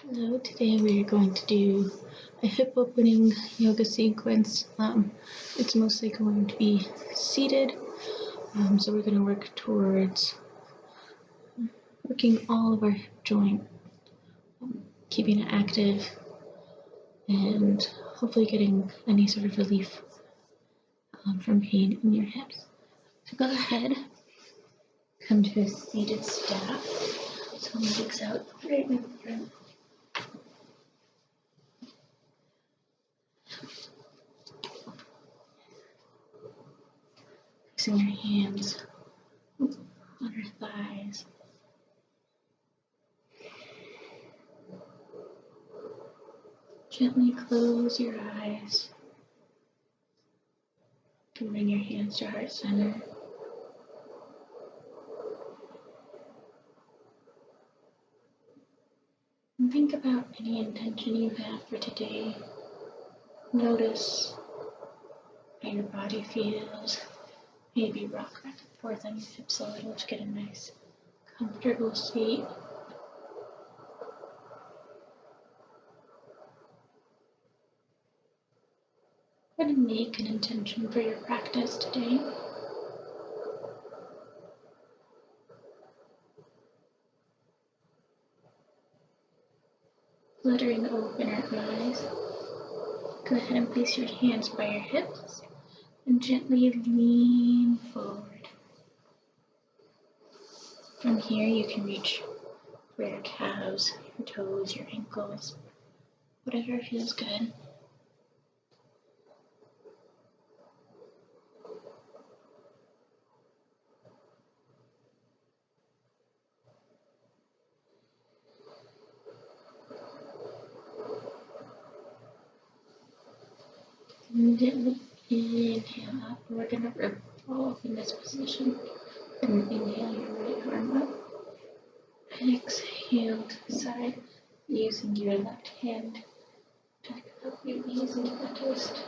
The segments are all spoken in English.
Hello, today we are going to do a hip opening yoga sequence. It's mostly going to be seated, so we're going to work towards working all of our hip joint, keeping it active, and hopefully getting any sort of relief from pain in your hips. So go ahead, come to a seated staff. So legs out right in front. Placing your hands on our thighs. Gently close your eyes. You can bring your hands to heart center. And think about any intention you have for today. Notice how your body feels. Maybe rock back and forth on your hips a little to get a nice, comfortable seat. Go ahead and make an intention for your practice today. Fluttering open our eyes. Go ahead and place your hands by your hips and gently lean forward. From here you can reach for your calves, your toes, your ankles, whatever feels good. And gently inhale up. We're going to revolve in this position. And inhale your right arm up. Exhale to the side, using your left hand to up your knees into the twist.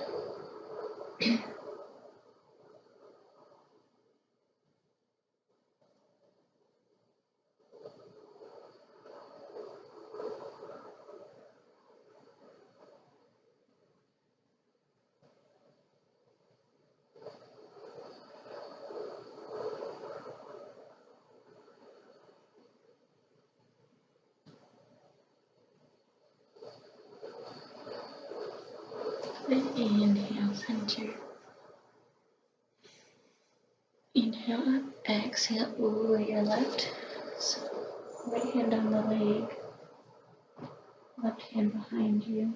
Then inhale, center. Inhale up, exhale over your left. So right hand on the leg, left hand behind you.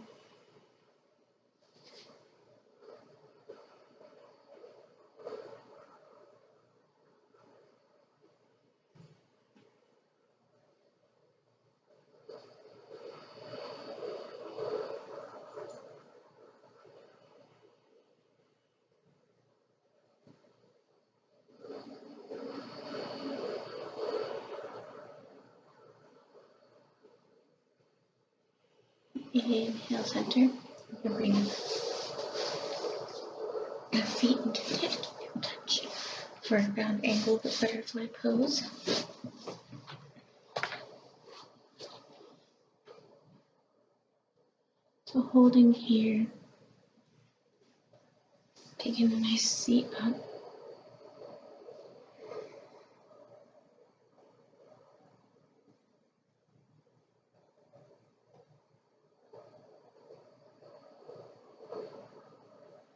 Inhale, center. You can bring your feet into hip touch for a round angle but butterfly pose. So holding here, taking a nice seat up.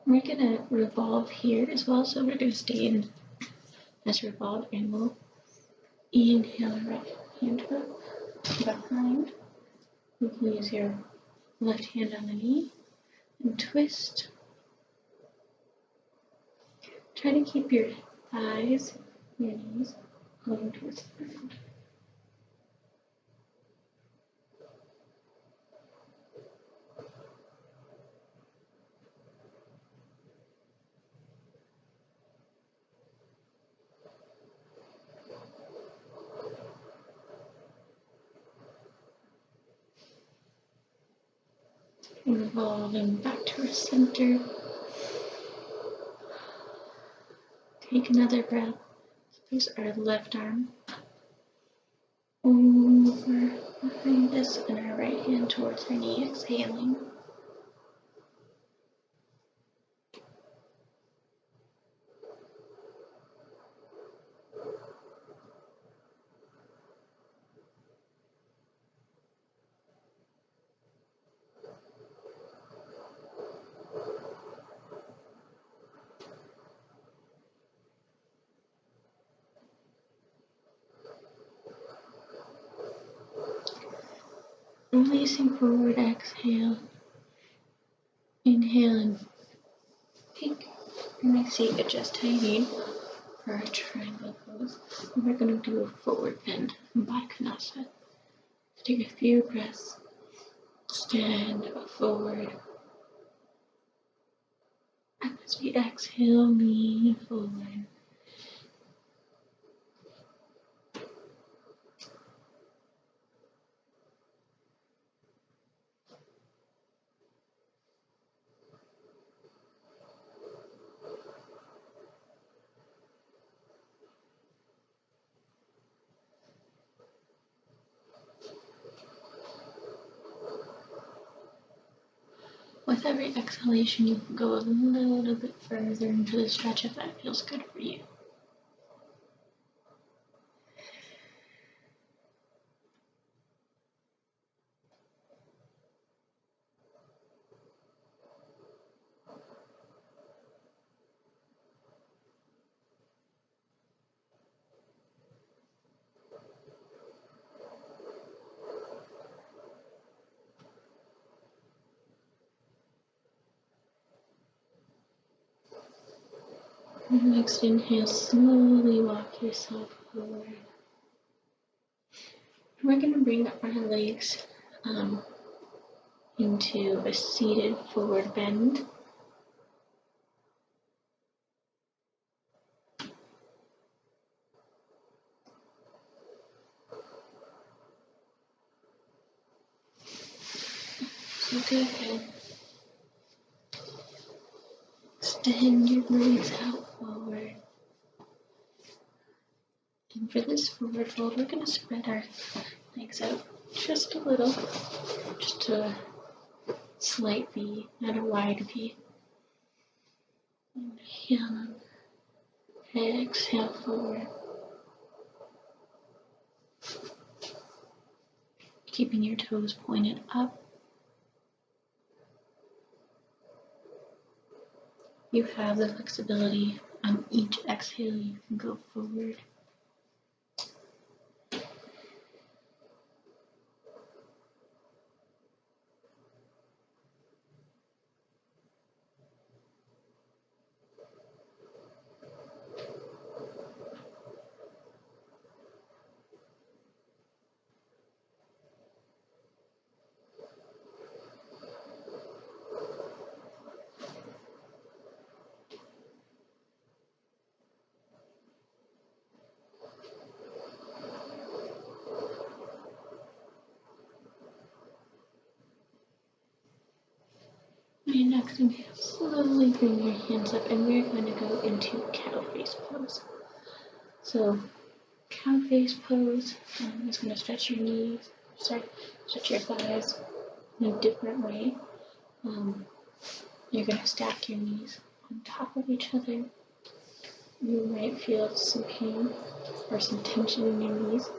We're going to revolve here as well, so we're going to stay in this revolve angle. Inhale, right hand up, behind. You can use your left hand on the knee and twist. Try to keep your thighs, your knees, going towards the ground. Revolving back to our center. Take another breath. Place our left arm over Bring this in our right hand towards our knee, exhaling. Releasing forward, exhale. Inhale and peak. You may see adjust how you need for our triangle pose. And we're going to do a forward bend from Baddha Konasana. Take a few breaths. Stand forward. And as we exhale, lean forward. With every exhalation, you can go a little bit further into the stretch if that feels good for you. Next inhale, slowly walk yourself forward. We're going to bring our legs into a seated forward bend. So go ahead. Extend your legs out forward. And for this forward fold, we're going to spread our legs out just a little, just a slight V, not a wide V. Inhale, exhale forward. Keeping your toes pointed up. You have the flexibility on each exhale, you can go forward. And next inhale, slowly bring your hands up and we're going to go into cow face pose. So cow face pose, I'm just going to stretch your knees, stretch your thighs in a different way. You're going to stack your knees on top of each other. You might feel some pain or some tension in your knees.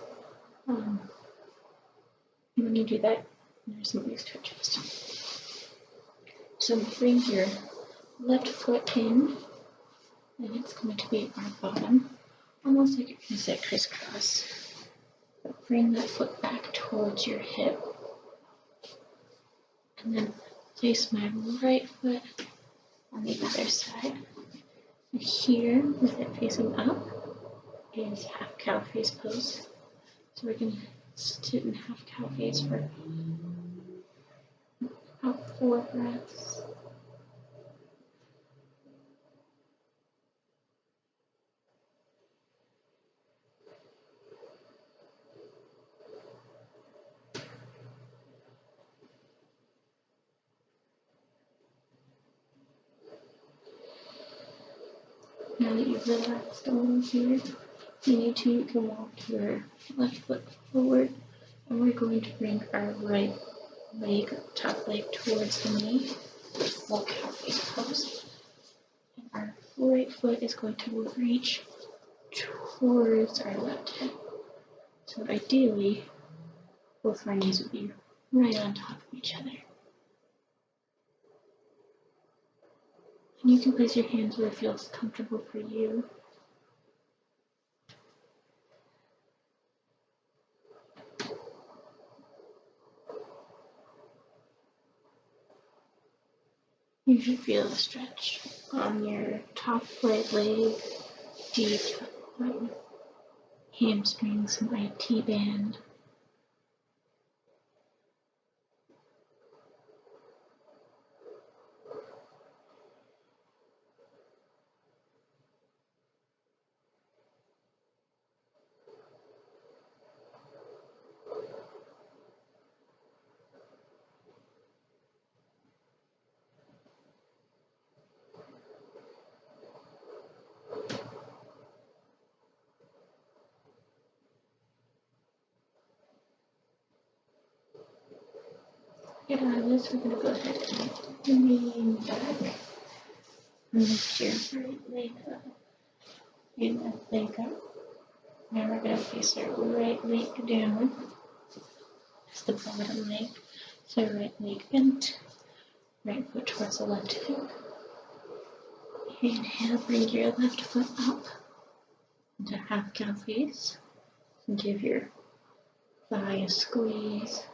When you do that, there's some ways to adjust. So bring your left foot in, and it's going to be our bottom, almost like you're going to sit crisscross. But bring that foot back towards your hip, and then place my right foot on the other side. And here, with it facing up, is half cow face pose. So we're going to sit in half cow face for about 4 breaths. Now that you've relaxed a little here, you can walk your left foot forward, and we're we're going to bring our right leg, top leg towards the knee, while cow face pose. And our right foot is going to reach towards our left hip. So ideally, both our knees would be right on top of each other. And you can place your hands where it feels comfortable for you. You should feel a stretch on your top right leg, deep hamstrings, some IT band. Get out of this, we're going to go ahead and lean back. Lift your right leg up. Your left leg up. Now we're going to face our right leg down. That's the bottom leg. So right leg bent. Right foot towards the left hip. Inhale, bring your left foot up into half cow face. And give your thigh a squeeze.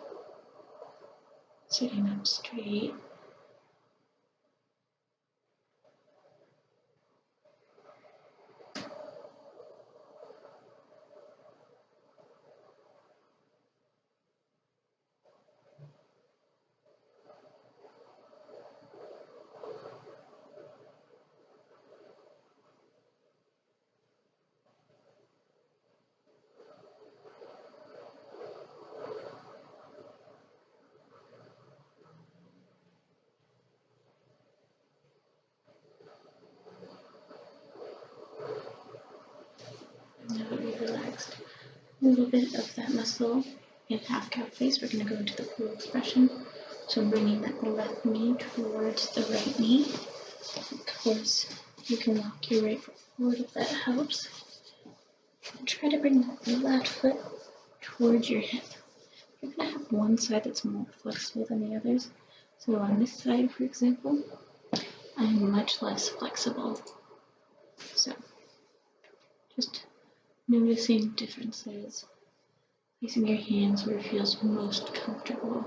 Sitting up straight. Now that we've relaxed a little bit of that muscle in half cow face, we're going to go into the full expression. So bringing that left knee towards the right knee. Of course, you can walk your right foot forward if that helps. And try to bring that left foot towards your hip. You're going to have one side that's more flexible than the others. So on this side, for example, I'm much less flexible. So just noticing differences, placing your hands where it feels most comfortable.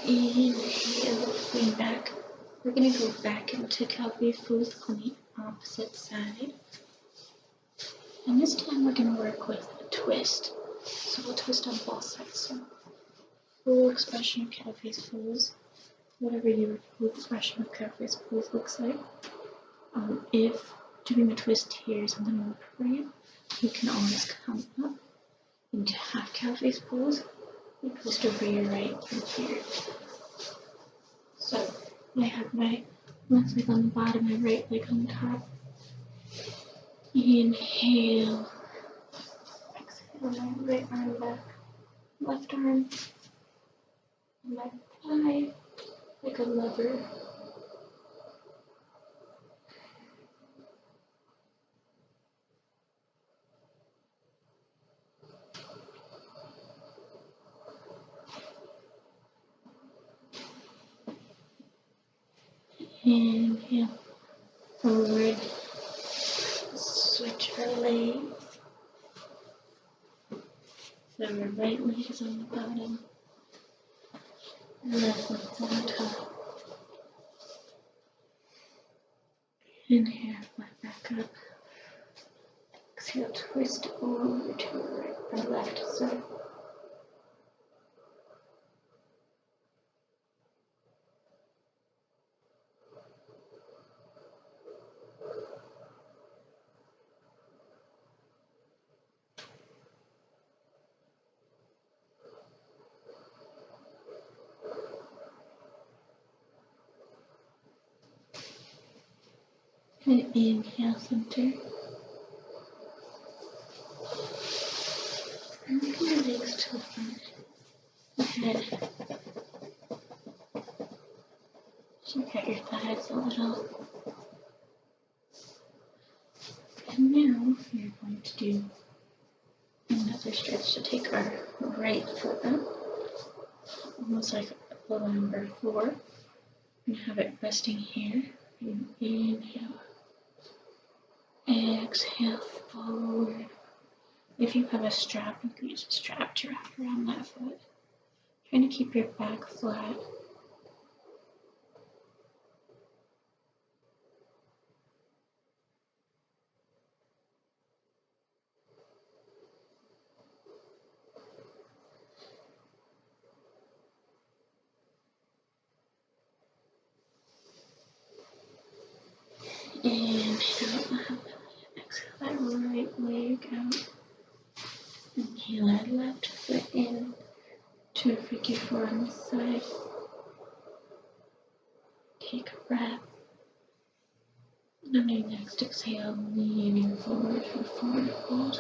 Inhale, lean back. We're going to go back into cow face pose on the opposite side. And this time we're going to work with a twist. So we'll twist on both sides. So full expression of cow face pose, whatever your full expression of cow face pose looks like. If doing a twist here is something more for you, you can always come up into half cow face pose and twist over your right from here. So I have my left leg on the bottom, my right leg on the top. Inhale. Exhale, my right arm back, left arm, left thigh, like a lever. Inhale, forward, switch our legs. So our right leg is on the bottom, left leg's on the top. Inhale, flat back up. Exhale, twist over to our right or left side. And inhale, center. And bring your legs to the front. Ahead. Check out your thighs a little. And now we're going to do another stretch to take our right foot up, almost like a little number 4. And have it resting here. And inhale. Exhale, forward. If you have a strap, you can use a strap to wrap around that foot. Trying to keep your back flat. Inhale, exhale that right leg out. Inhale that left foot in to a figure 4 on the side. Take a breath. And on your next exhale, leaning forward to a forward fold.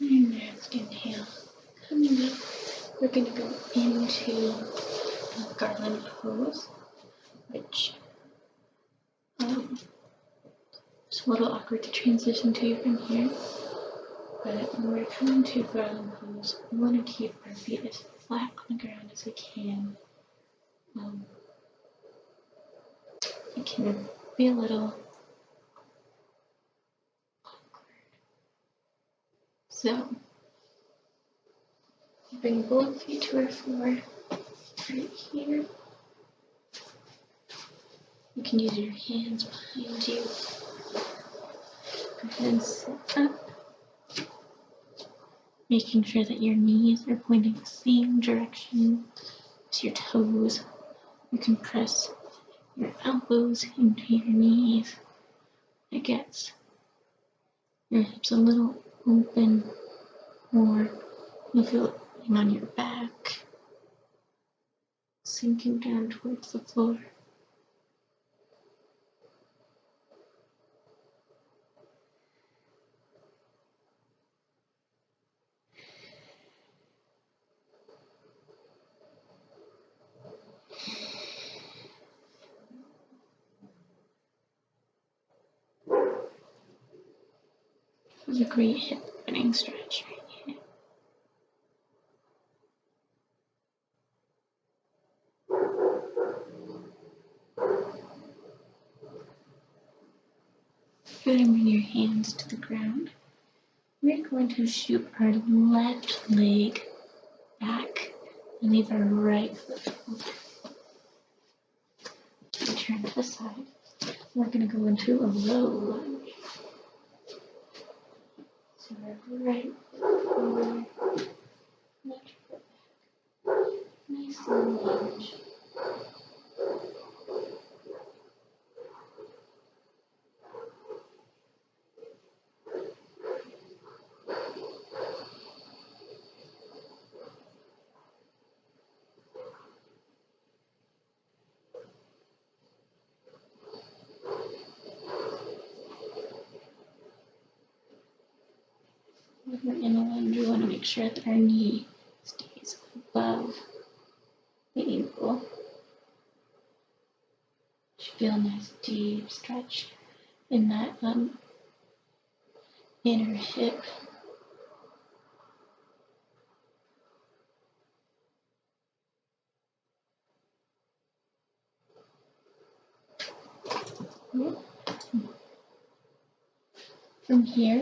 And next inhale, coming up, we're going to go into a garland pose, which it's a little awkward to transition to from here. But when we're coming to garland pose, we want to keep our feet as flat on the ground as we can. It can be a little awkward. So, bring both feet to our floor, right here. You can use your hands behind you. Go ahead and sit up. Making sure that your knees are pointing the same direction as your toes. You can press your elbows into your knees. It gets your hips a little open, or you feel it on your back, sinking down towards the floor. This is a great hip opening stretch right here. Go ahead and bring your hands to the ground. We're going to shoot our left leg back and leave our right foot forward. Turn to the side. We're going to go into a low lunge. So our right foot forward, left foot back. Nice low lunge. When we're in a lunge, we want to make sure that our knee stays above the ankle. Should feel a nice deep stretch in that inner hip. From here,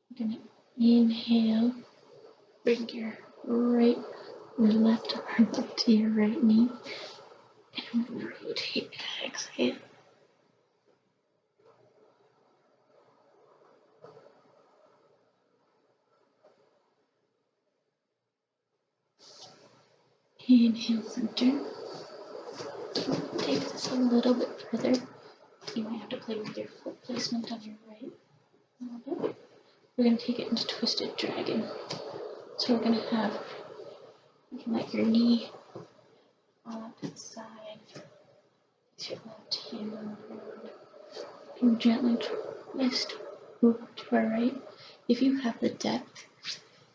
you're going to inhale, bring your right or left arm up to your right knee, and rotate, exhale. Inhale, center. Take this a little bit further. You might have to play with your foot placement on your right a little bit. We're going to take it into twisted dragon. So we're going to have, you can let your knee on to the side. Place your left hand on the ground. And gently twist over to our right. If you have the depth,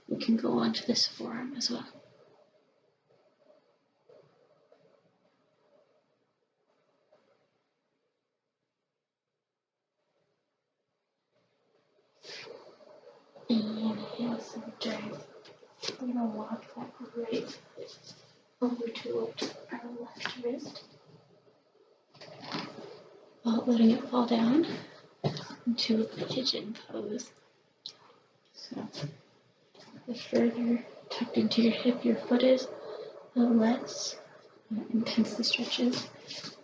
you can go onto this forearm as well. Inhale, center. We're going to walk that right foot over to our left wrist, while letting it fall down into a pigeon pose. So the further tucked into your hip your foot is, the less intense the stretch is.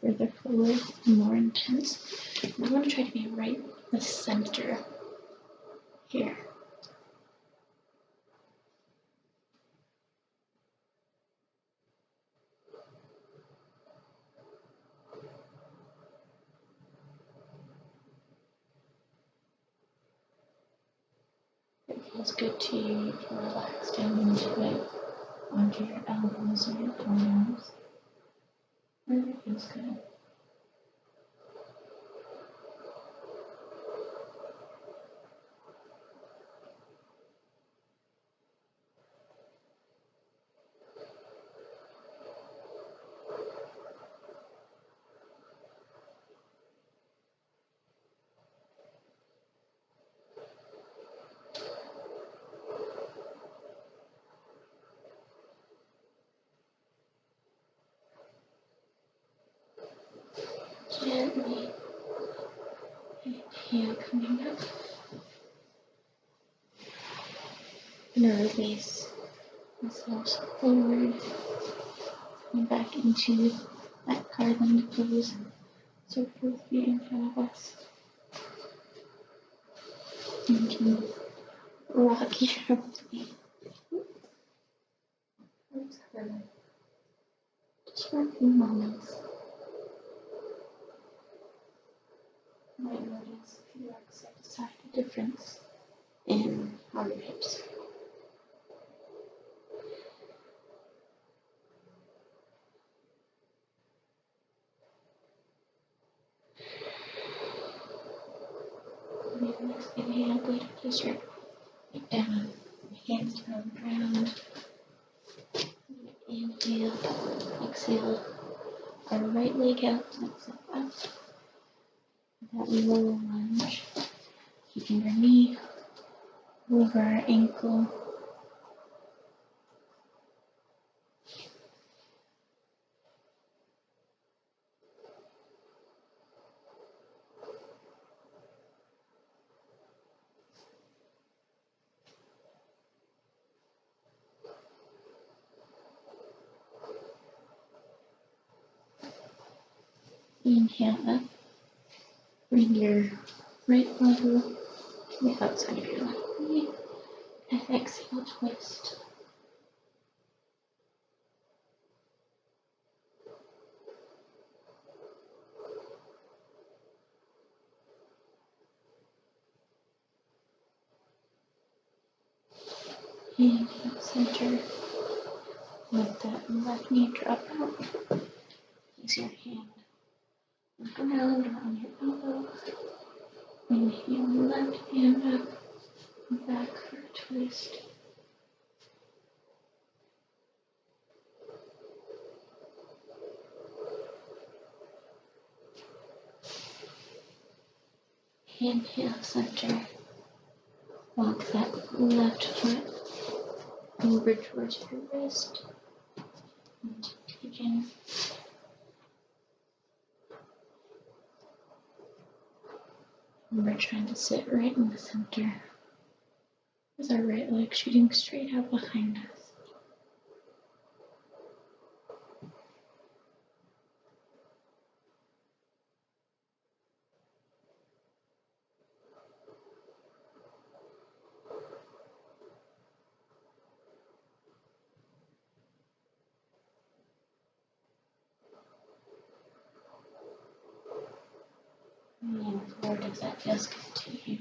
Further forward, the more intense. We want to try to be right in the center here. It feels good to you. You can relax down into it, onto your elbows or your forearms. Wherever it feels good. Gently inhale, coming up. And release ourselves forward and back into that garland pose. Circle feet in front of us. You can rock your feet. Just for a few moments. You might notice if you rock side to side a difference in how your hips. Next inhale, go to place your feet down, hands on the ground. Inhale, exhale, our right leg out, exhale up. That low lunge, keeping your knee over our ankle. Inhale up. Bring your right elbow to the outside of your left knee. And exhale, twist. Inhale, center. Let that left knee drop out. Place your hand on the ground or on your elbow. Inhale, left hand up. back for a twist. Inhale, center. Walk that left foot over towards your wrist. And again. And we're trying to sit right in the center with our right leg shooting straight out behind us. Lean forward if that feels good to you.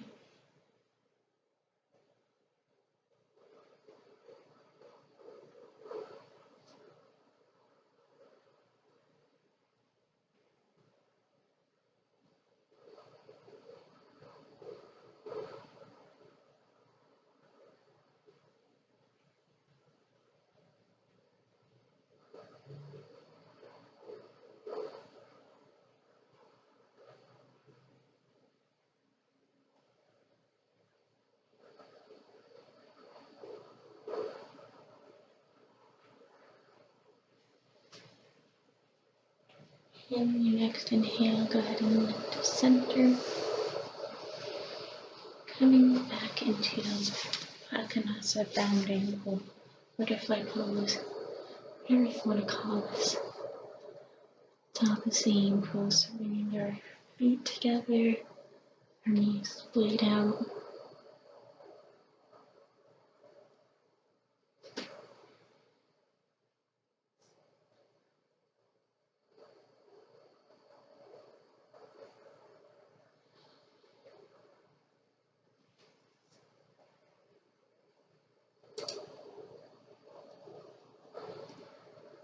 In your next inhale, go ahead and lift to center. Coming back into Akanasa, bounding or butterfly pose, whatever you want to call this. It's all the same pose, bringing our feet together, our knees splayed out.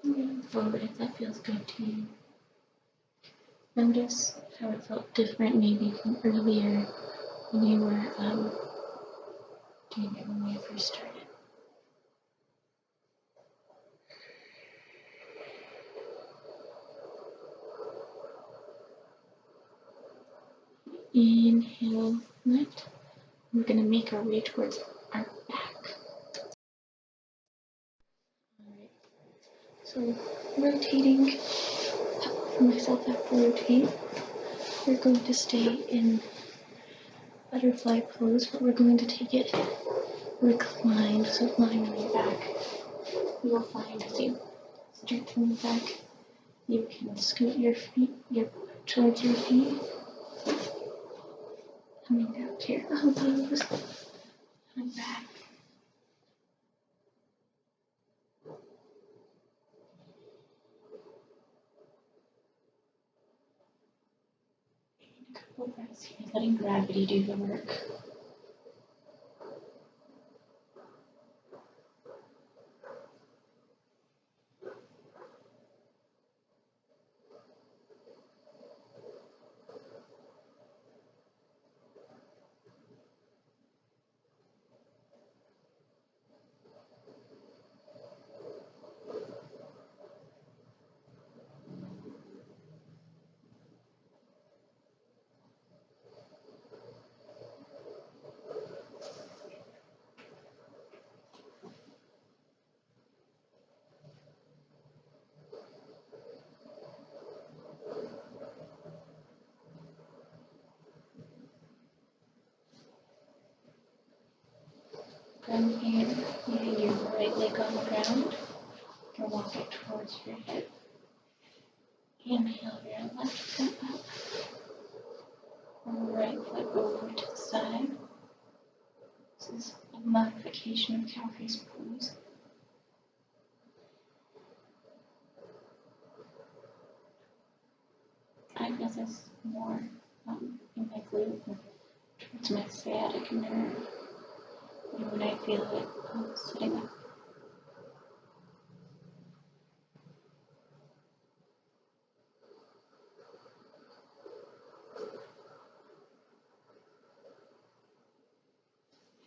Moving forward if that feels good to you. Notice how it felt different maybe from earlier when you were doing it when we first started. Inhale, lift. We're going to make our way towards our back. Alright, so rotating, for myself I have to rotate. We're going to stay in butterfly pose, but we're going to take it reclined, so lying on your back. You will find as you strengthen the back, you can scoot your feet, your butt towards your feet. Coming down to your elbows and back. A couple breaths here, letting gravity do the work. From here, laying your right leg on the ground, and walk it towards your hip. Inhale your left foot up, and right foot over to the side. This is a modification of cow face pose. I feel this more in my glute and towards my sciatic nerve. And when I feel it sitting up.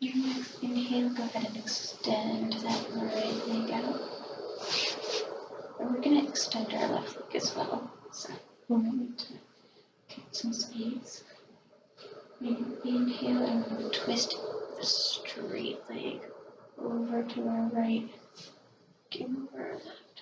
Your next inhale, go ahead and extend that right leg out. And we're going to extend our left leg as well. So we're going to get some space. Inhale, and we're going to twist the straight leg over to our right. Give over our left.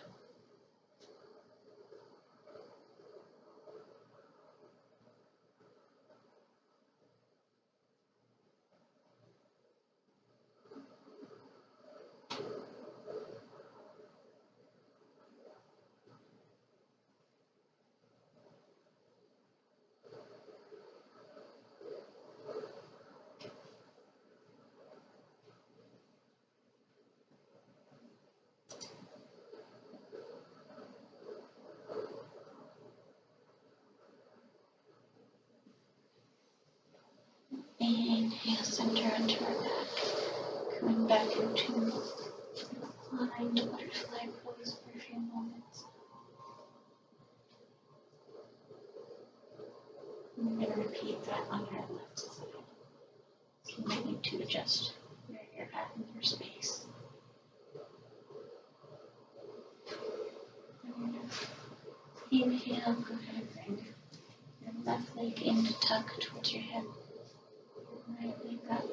Inhale, center onto our back. Coming back into reclined butterfly pose for a few moments. And we're going to repeat that on our left side. So you might need to adjust where you're at in your space. Inhale, go ahead and bring your left leg in to tuck towards your hip. Right leg up.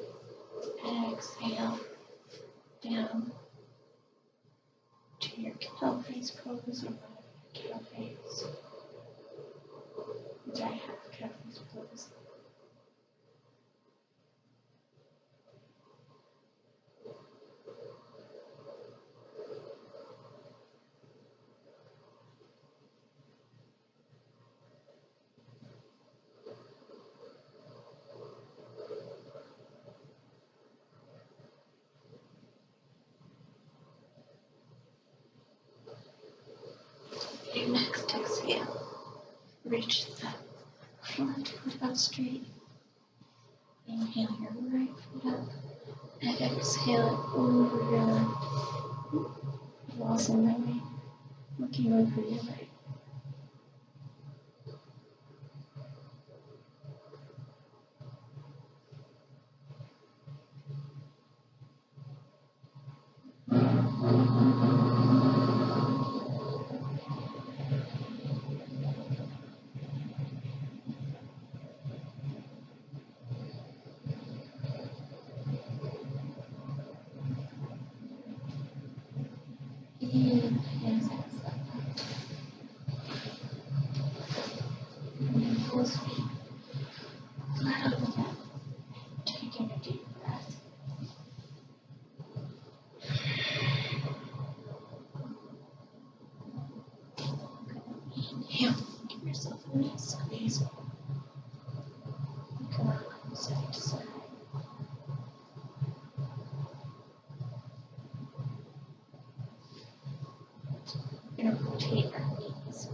Exhale, down to your cow face pose or cow face. Sorry, half cow face pose. Your next exhale, reach the front foot out straight. Inhale your right foot up. And exhale it over your left. Waltzing that way, looking over your right. Inhale, full speed. Flat on the mat. Taking a deep breath. Inhale. Give yourself a nice squeeze. Come on, side to side. We're going to rotate our knees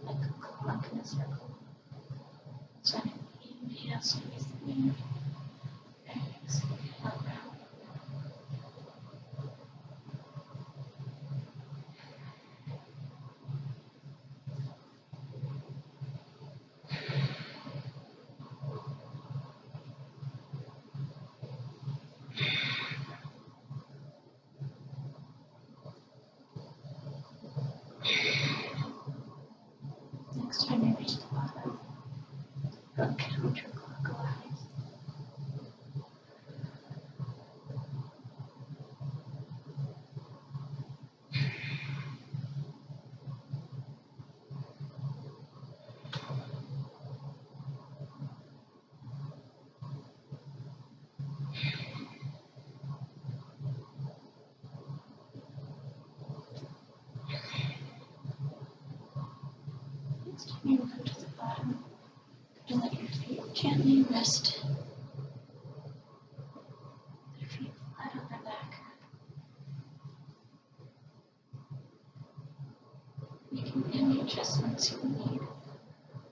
like a clock in a circle. So inhale, squeeze the knee. Exhale, round. Next time you reach the bottom, go counterclockwise. Next time you come to the bottom, and let your feet gently rest. Your feet flat on their back. You can make any adjustments you need.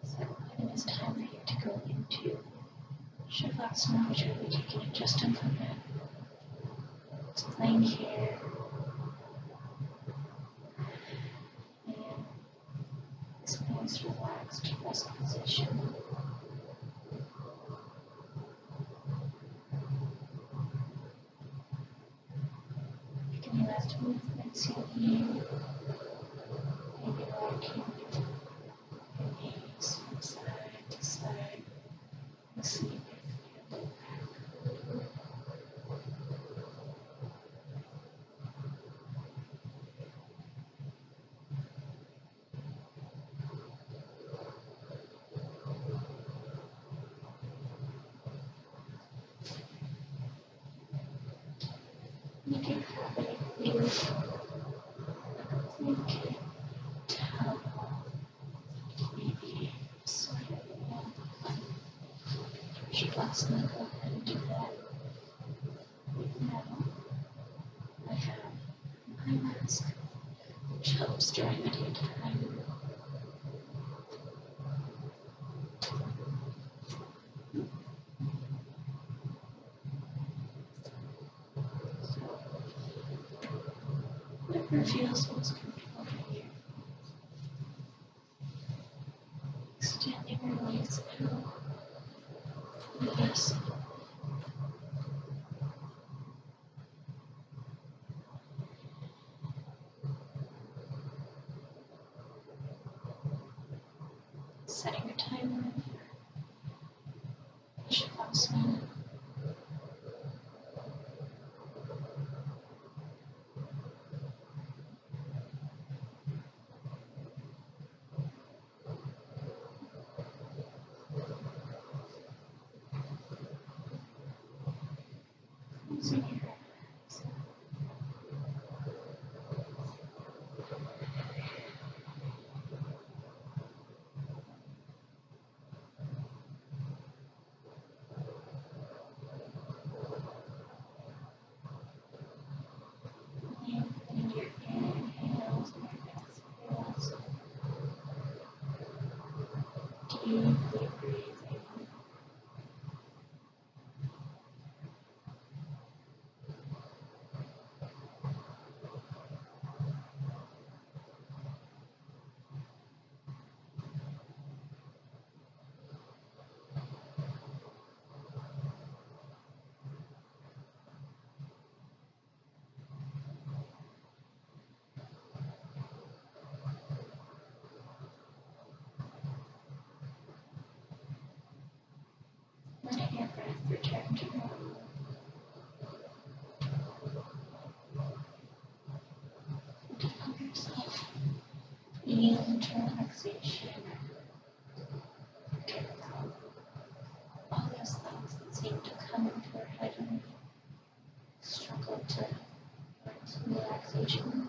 So when it is time for you to go into Shavasana, which will be taking a just movement. Just laying here. And this nice relaxed rest position. best movements you need. Maybe rocking your knees from side to side and sleeping your low back. You can have a beautiful, blanket, towel, maybe a sort of warm if you'd like to go ahead and do that. Now, I have my mask, which helps during the daytime. Whatever feels most comfortable for you. Extending your legs out. Yes. Setting your timer for Shavasana. Closing your eyes. Lengthening your inhales and your exhales. Deeply breathing. Letting your breath return to normal. Allow yourself ease into relaxation. Forget about all those thoughts that seem to come into your head and struggle to find some relaxation.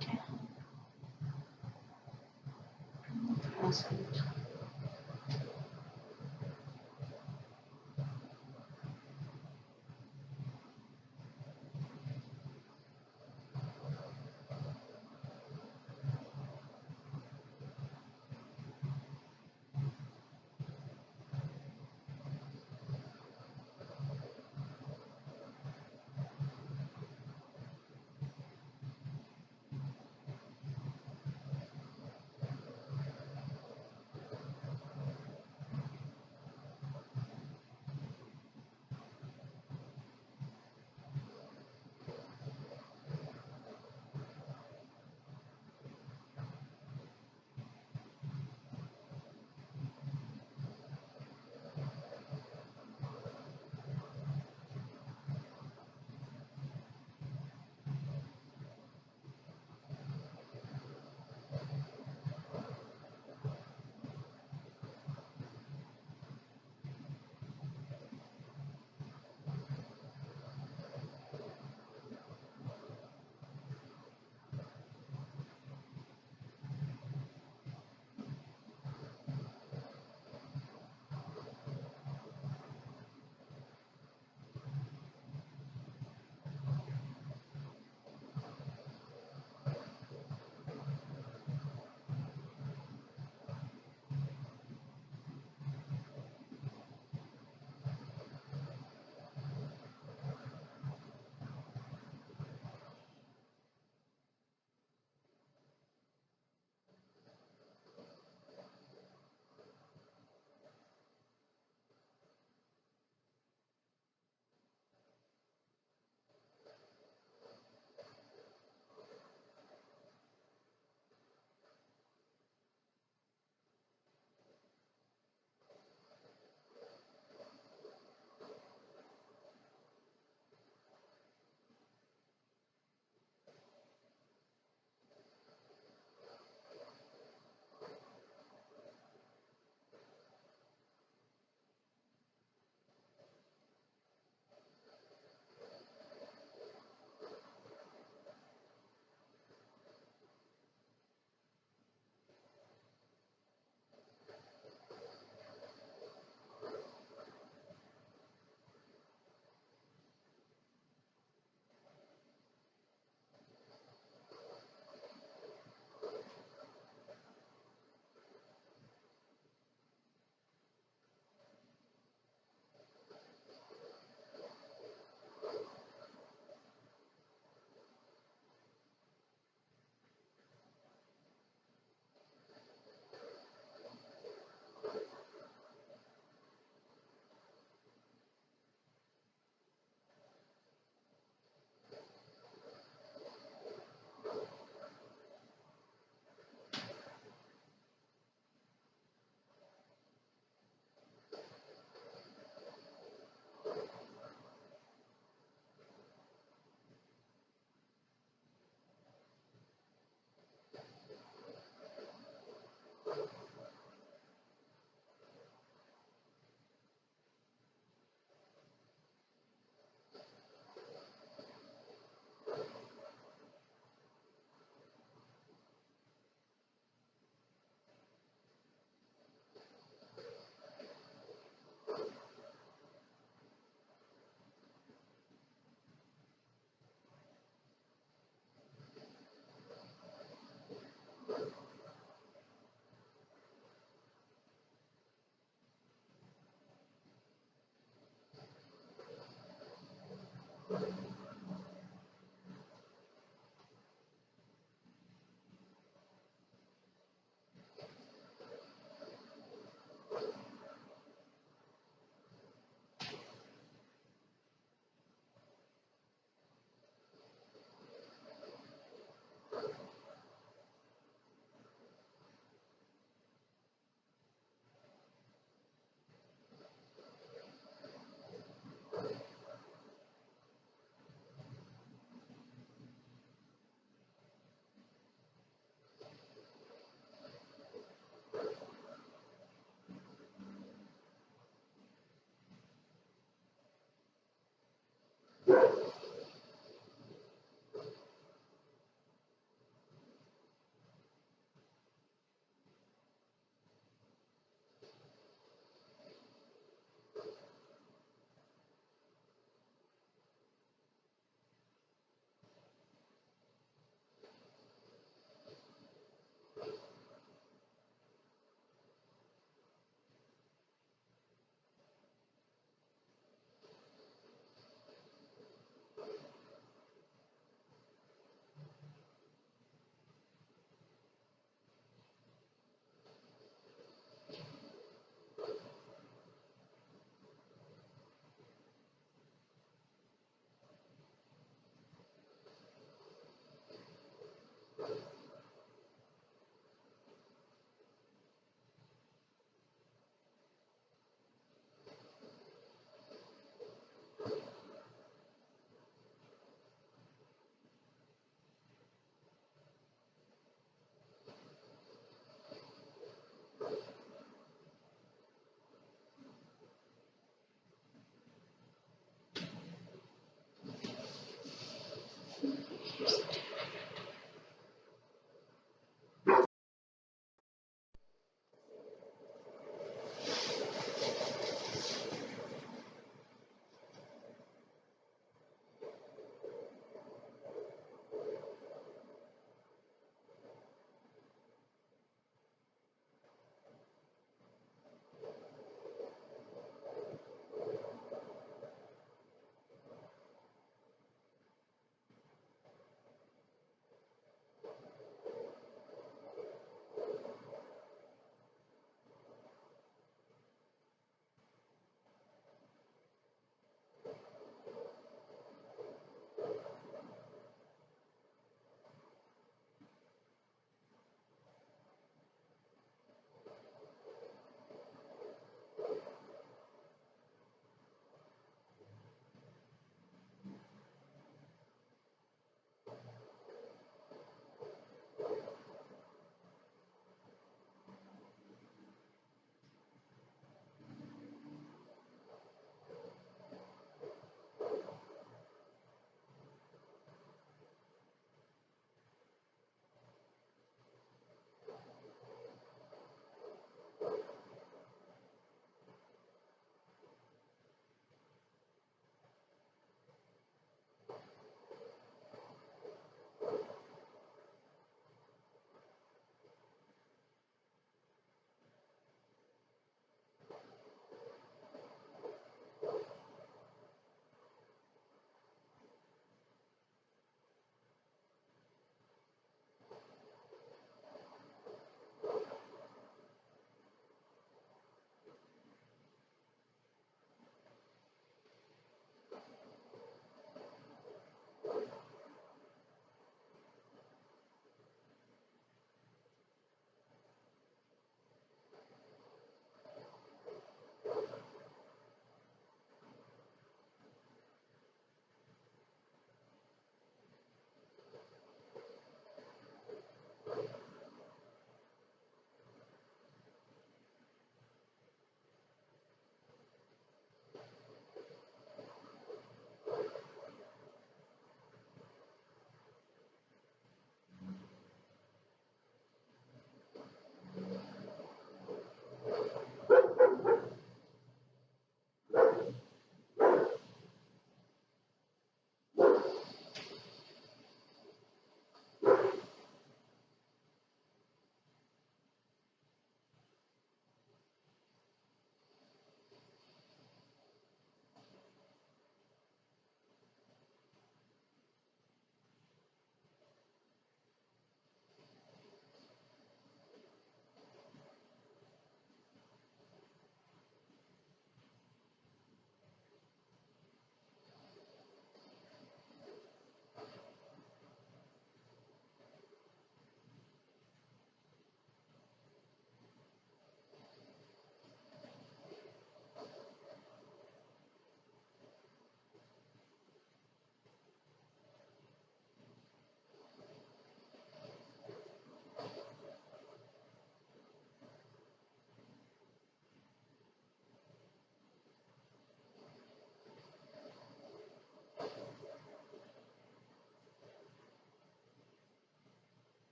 Down from the present.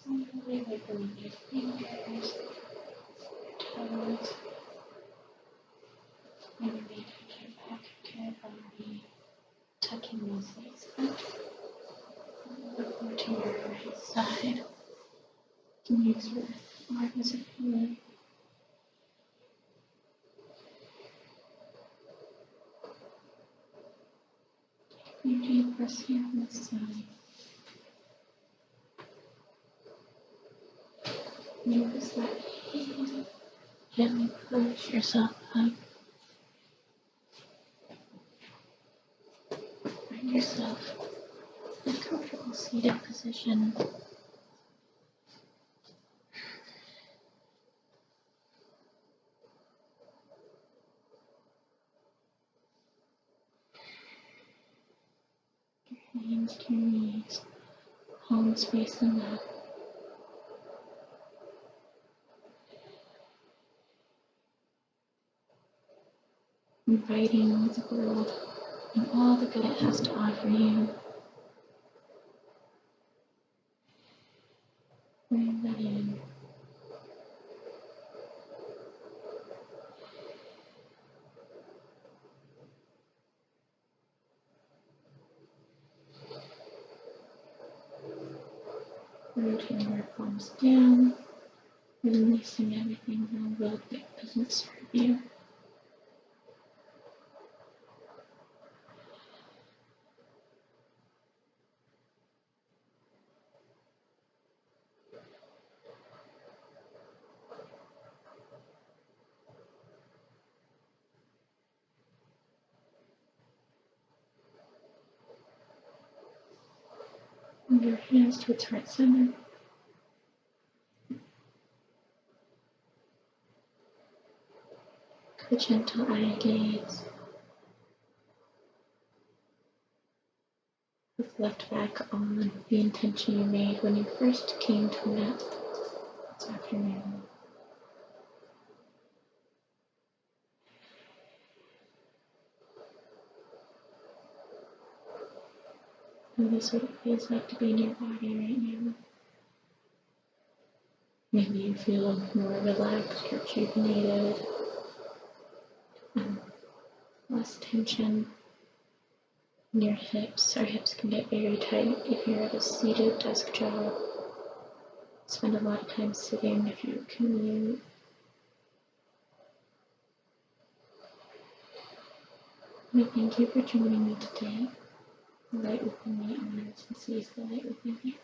Slowly wiggling your fingers, your toes. Maybe we touch your back to your body, tucking those legs up. Look over to your right side. You can use your arms if you like. Your deep breaths here on this side. Notice that you gently push yourself up. Find yourself in a comfortable seated position. Hands to your knees, palms facing up. Inviting the world and all the good it has to offer you. Bring that in. Rooting your palms down, releasing everything in the world that doesn't serve you. Move your hands towards heart center. A gentle eye gaze. Reflect back on the intention you made when you first came to mat this afternoon. Notice what it feels like to be in your body right now. Maybe you feel more relaxed, rejuvenated, less tension in your hips. Our hips can get very tight if you're at a seated desk job. Spend a lot of time sitting if you commute. And I thank you for joining me today. The light within me honors and sees the light within you.